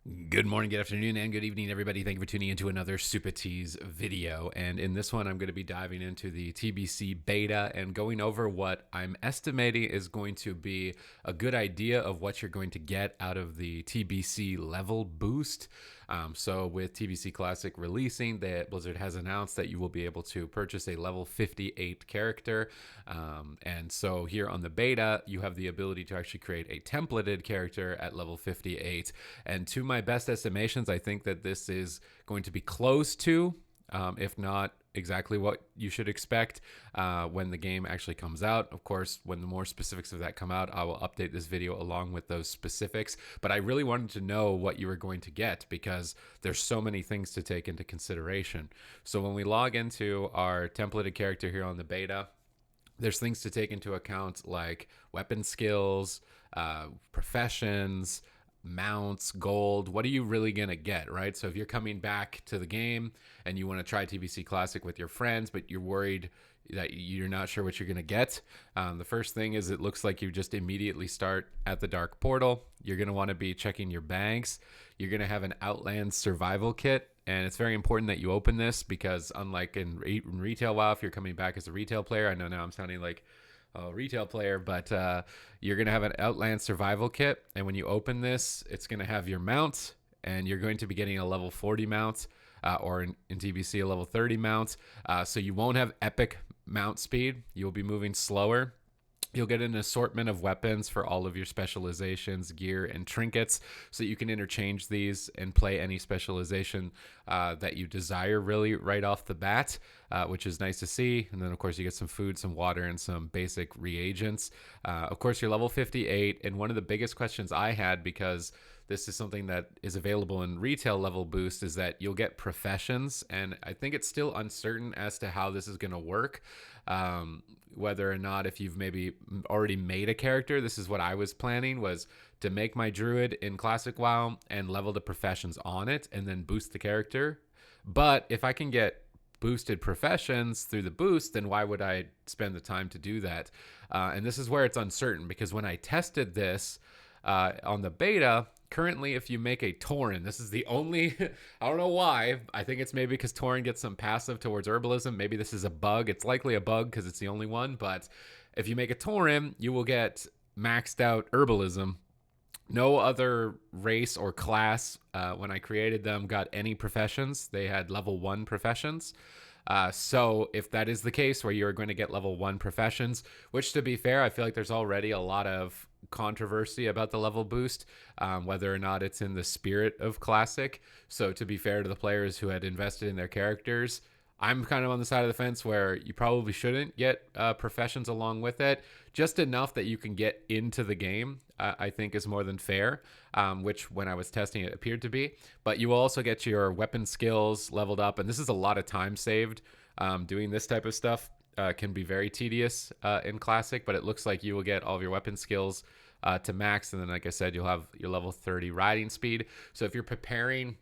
Good morning, good afternoon, and good evening, everybody. Thank you for tuning into another Supatease video. And in this one, I'm going to be diving into the TBC beta and going over what I'm estimating is going to be a good idea of what you're going to get out of the TBC level boost. So with TBC Classic releasing, that Blizzard has announced that you will be able to purchase a level 58 character. And so here on the beta, you have the ability to actually create a templated character at level 58. And to my best estimations, I think that this is going to be close to, if not exactly what you should expect when the game actually comes out. Of course, when the more specifics of that come out, I will update this video along with those specifics. But I really wanted to know what you were going to get because there's so many things to take into consideration. So when we log into our templated character here on the beta, there's things to take into account like weapon skills, professions, mounts, gold. What are you really going to get, right? So if you're coming back to the game and you want to try TBC Classic with your friends, but you're worried that you're not sure what you're going to get, the first thing is it looks like you just immediately start at the Dark Portal. You're going to want to be checking your bags. You're going to have an Outland survival kit. And it's very important that you open this because unlike in retail WoW, if you're coming back as a retail player, I know now I'm sounding like a retail player, but you're going to have an Outland survival kit. And when you open this, it's going to have your mount, and you're going to be getting a level 40 mount, or in TBC, a level 30 mount. So you won't have epic mount speed. You'll be moving slower. You'll get an assortment of weapons for all of your specializations, gear, and trinkets, so that you can interchange these and play any specialization that you desire really right off the bat, which is nice to see. And then, of course, you get some food, some water, and some basic reagents. Of course, you're level 58, and one of the biggest questions I had, because this is something that is available in retail level boost, is that you'll get professions, and I think it's still uncertain as to how this is going to work. Whether or not, if you've maybe already made a character, this is what I was planning, was to make my druid in Classic WoW and level the professions on it and then boost the character. But if I can get boosted professions through the boost, then why would I spend the time to do that? And this is where it's uncertain, because when I tested this on the beta, currently, if you make a Tauren, this is the only, I don't know why. I think it's maybe because Tauren gets some passive towards herbalism. Maybe this is a bug. It's likely a bug because it's the only one. But if you make a Tauren, you will get maxed out herbalism. No other race or class, when I created them, got any professions. They had level 1 professions. So if that is the case where you're going to get level 1 professions, which, to be fair, I feel like there's already a lot of controversy about the level boost, whether or not it's in the spirit of Classic. So to be fair to the players who had invested in their characters, I'm kind of on the side of the fence where you probably shouldn't get professions along with it. Just enough that you can get into the game, I think, is more than fair, which when I was testing it appeared to be. But you will also get your weapon skills leveled up, and this is a lot of time saved. Doing this type of stuff can be very tedious in Classic, but it looks like you will get all of your weapon skills to max, and then, like I said, you'll have your level 30 riding speed. So if you're preparing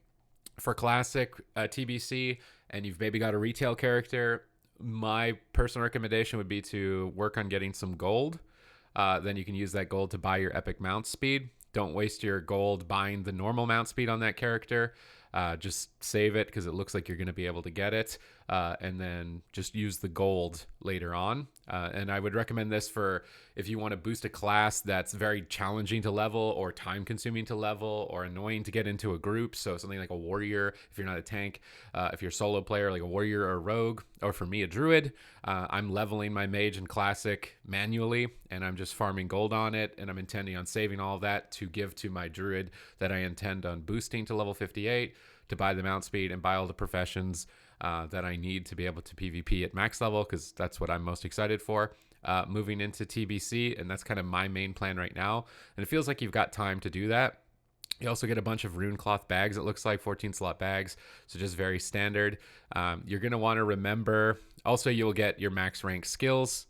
for Classic TBC and you've maybe got a retail character, my personal recommendation would be to work on getting some gold. Then you can use that gold to buy your epic mount speed. Don't waste your gold buying the normal mount speed on that character. Just save it because it looks like you're going to be able to get it, and then just use the gold later on. And I would recommend this for if you want to boost a class that's very challenging to level or time consuming to level or annoying to get into a group. So something like a warrior, if you're not a tank, if you're a solo player, like a warrior or a rogue, or for me, a druid. I'm leveling my mage in Classic manually, and I'm just farming gold on it, and I'm intending on saving all of that to give to my druid that I intend on boosting to level 58 to buy the mount speed and buy all the professions that I need to be able to PvP at max level, because that's what I'm most excited for moving into TBC, and that's kind of my main plan right now. And it feels like you've got time to do that. You also get a bunch of Runecloth bags, it looks like 14 slot bags, so just very standard. You're going to want to remember, also you'll get your max rank skills.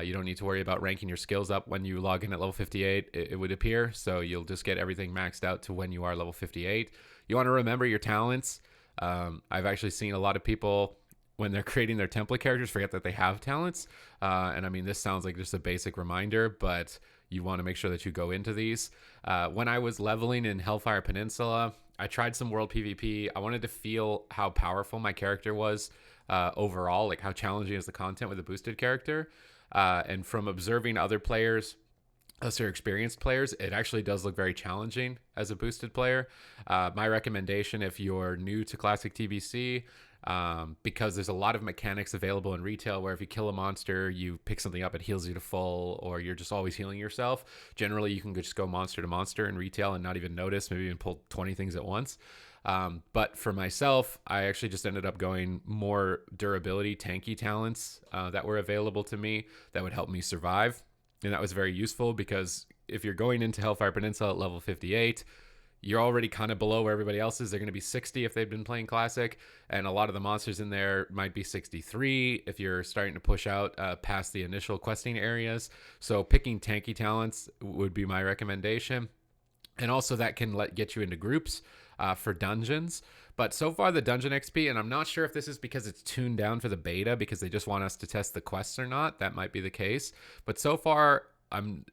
You don't need to worry about ranking your skills up when you log in at level 58, it would appear. So you'll just get everything maxed out to when you are level 58. You want to remember your talents. I've actually seen a lot of people, when they're creating their template characters, forget that they have talents. And I mean, this sounds like just a basic reminder, but you want to make sure that you go into these. When I was leveling in Hellfire Peninsula, I tried some world PvP. I wanted to feel how powerful my character was overall, like how challenging is the content with a boosted character. And from observing other players, lesser experienced players, it actually does look very challenging as a boosted player. My recommendation, if you're new to classic TBC, because there's a lot of mechanics available in retail where if you kill a monster, you pick something up, it heals you to full, or you're just always healing yourself. Generally, you can just go monster to monster in retail and not even notice, maybe even pull 20 things at once. But for myself, I actually just ended up going more durability, tanky talents that were available to me that would help me survive. And that was very useful because if you're going into Hellfire Peninsula at level 58, you're already kind of below where everybody else is. They're going to be 60 if they've been playing Classic, and a lot of the monsters in there might be 63 if you're starting to push out past the initial questing areas. So picking tanky talents would be my recommendation. And also that can get you into groups for dungeons. But so far the dungeon XP, and I'm not sure if this is because it's tuned down for the beta because they just want us to test the quests or not. That might be the case. But so far,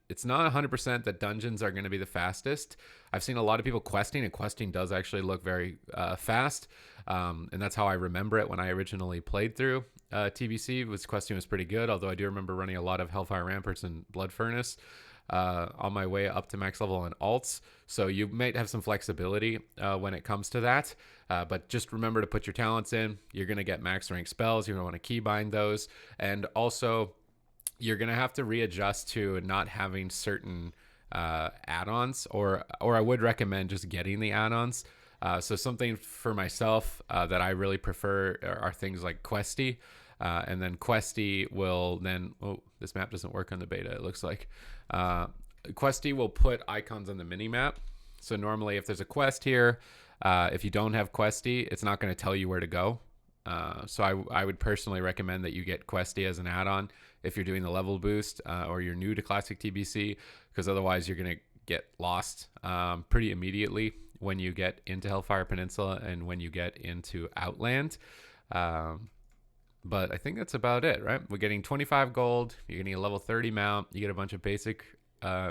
it's not 100% that dungeons are going to be the fastest. I've seen a lot of people questing, and questing does actually look very fast. And that's how I remember it when I originally played through TBC. Questing was pretty good, although I do remember running a lot of Hellfire Ramparts and Blood Furnace on my way up to max level on alts. So you might have some flexibility when it comes to that. But just remember to put your talents in. You're going to get max rank spells. You're going to want to keybind those. And also, you're going to have to readjust to not having certain add-ons, or I would recommend just getting the add-ons. So something for myself that I really prefer are things like Questy. And then Questy will then, this map doesn't work on the beta, it looks like. Questy will put icons on the mini-map. So normally if there's a quest here, if you don't have Questy, it's not going to tell you where to go. So I would personally recommend that you get Questy as an add-on if you're doing the level boost or you're new to Classic TBC, because otherwise you're going to get lost pretty immediately when you get into Hellfire Peninsula and when you get into Outland. But I think that's about it, right? We're getting 25 gold. You're getting a level 30 mount. You get a bunch of basic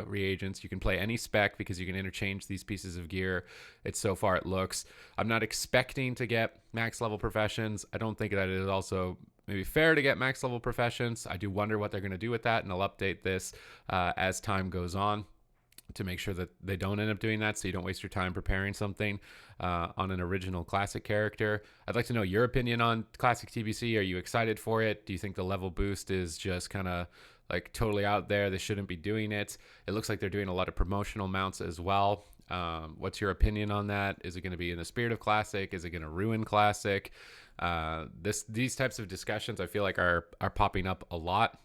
reagents. You can play any spec because you can interchange these pieces of gear. So far it looks. I'm not expecting to get max level professions. I don't think that it is also maybe fair to get max level professions. I do wonder what they're going to do with that, and I'll update this as time goes on to make sure that they don't end up doing that, so you don't waste your time preparing something on an original classic character. I'd like to know your opinion on classic TBC. Are you excited for it? Do you think the level boost is just kind of like totally out there? They shouldn't be doing it. It looks like they're doing a lot of promotional mounts as well. What's your opinion on that? Is it going to be in the spirit of classic? Is it going to ruin classic? These types of discussions I feel like are popping up a lot.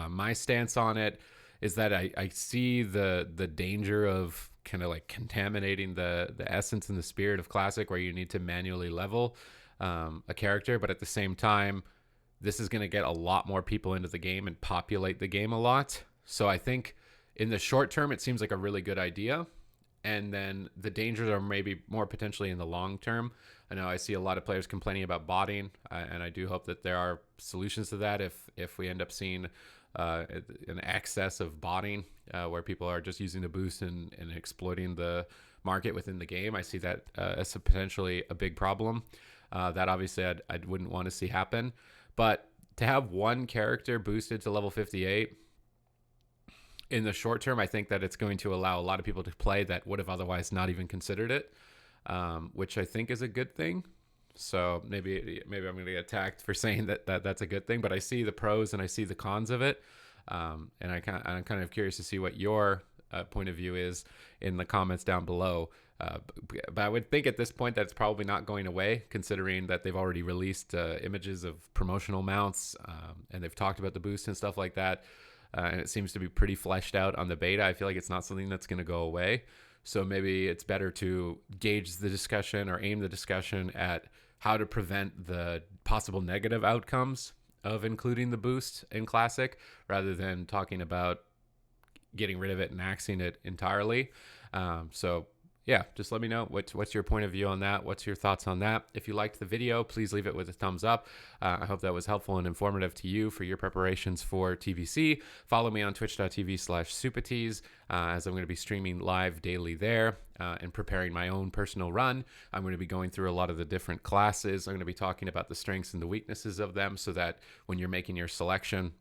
My stance on it is that I see the danger of kind of like contaminating the essence and the spirit of classic, where you need to manually level a character, but at the same time, this is going to get a lot more people into the game and populate the game a lot. So I think in the short term, it seems like a really good idea. And then the dangers are maybe more potentially in the long term. I know I see a lot of players complaining about botting, and I do hope that there are solutions to that if we end up seeing an excess of botting where people are just using the boost and exploiting the market within the game. I see that as potentially a big problem that obviously I wouldn't want to see happen. But to have one character boosted to level 58 in the short term, I think that it's going to allow a lot of people to play that would have otherwise not even considered it, which I think is a good thing. So maybe I'm going to get attacked for saying that's a good thing, but I see the pros and I see the cons of it. And I'm kind of curious to see what your point of view is in the comments down below. But I would think at this point that it's probably not going away, considering that they've already released images of promotional mounts and they've talked about the boost and stuff like that. And it seems to be pretty fleshed out on the beta. I feel like it's not something that's going to go away. So maybe it's better to gauge the discussion or aim the discussion at how to prevent the possible negative outcomes of including the boost in Classic, rather than talking about getting rid of it and axing it entirely. So yeah, just let me know what's your point of view on that. What's your thoughts on that? If you liked the video, please leave it with a thumbs up. I hope that was helpful and informative to you for your preparations for TBC. Follow me on twitch.tv/Supatease as I'm going to be streaming live daily there and preparing my own personal run. I'm going to be going through a lot of the different classes. I'm going to be talking about the strengths and the weaknesses of them so that when you're making your selection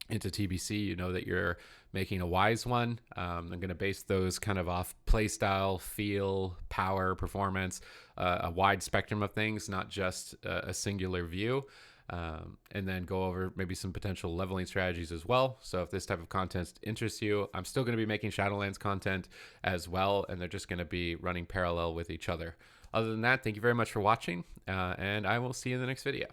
into TBC, you know that you're making a wise one. I'm going to base those kind of off play style, feel, power, performance, a wide spectrum of things, not just a singular view. And then go over maybe some potential leveling strategies as well. So if this type of content interests you, I'm still going to be making Shadowlands content as well, and they're just going to be running parallel with each other. Other than that, thank you very much for watching, and I will see you in the next video.